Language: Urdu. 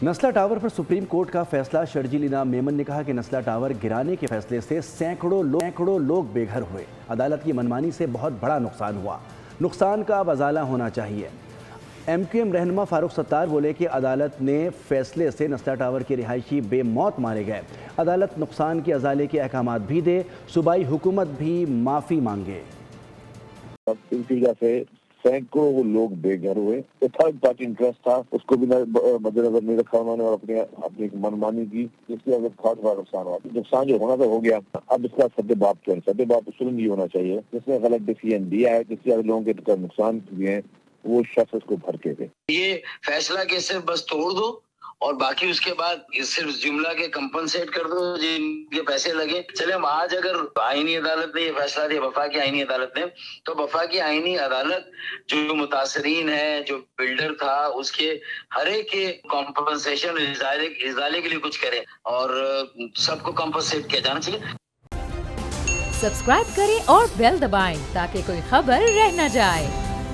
نسلا ٹاور پر سپریم کورٹ کا فیصلہ۔ شرجیل میمن نے کہا کہ نسلا ٹاور گرانے کے فیصلے سے سینکڑوں لوگ بے گھر ہوئے۔ عدالت کی منمانی سے بہت بڑا نقصان ہوا، نقصان کا اب ازالہ ہونا چاہیے۔ ایم کیو ایم رہنما فاروق ستار بولے کہ عدالت نے فیصلے سے نسلا ٹاور کے رہائشی بے موت مارے گئے۔ عدالت نقصان کے ازالے کے احکامات بھی دے، صوبائی حکومت بھی معافی مانگے۔ سینکڑوں لوگ بے گھر ہوئے، تھرڈ پارٹی انٹرسٹ تھا، اس کو بھی مد نظر نہیں رکھا انہوں نے اور اپنی منمانی کی، جس کی وجہ سے بہت بڑا نقصان ہوا۔ نقصان جو ہونا تھا ہو گیا، اب اس کا سد باب اصول یہ ہونا چاہیے، جس نے غلط ڈیسیژن دیا ہے، جس سے لوگوں کے نقصان ہوئے ہیں، وہ شخص اس کو بھر کے دے۔ یہ فیصلہ کہ صرف بس توڑ دو اور باقی اس کے بعد صرف جملہ کے کمپنسیٹ کر دو جن کے پیسے لگے۔ چلے ہم آج اگر آئینی عدالت نے یہ فیصلہ دیا، وفاقی آئینی عدالت نے، تو وفاقی آئینی عدالت جو متاثرین ہے، جو بلڈر تھا، اس کے ہر ایک کے کمپنسیشن ازالے کے لیے کچھ کرے اور سب کو کمپنسیٹ کیا جانا چاہیے۔ سبسکرائب کریں اور بیل دبائیں تاکہ کوئی خبر رہ نہ جائے۔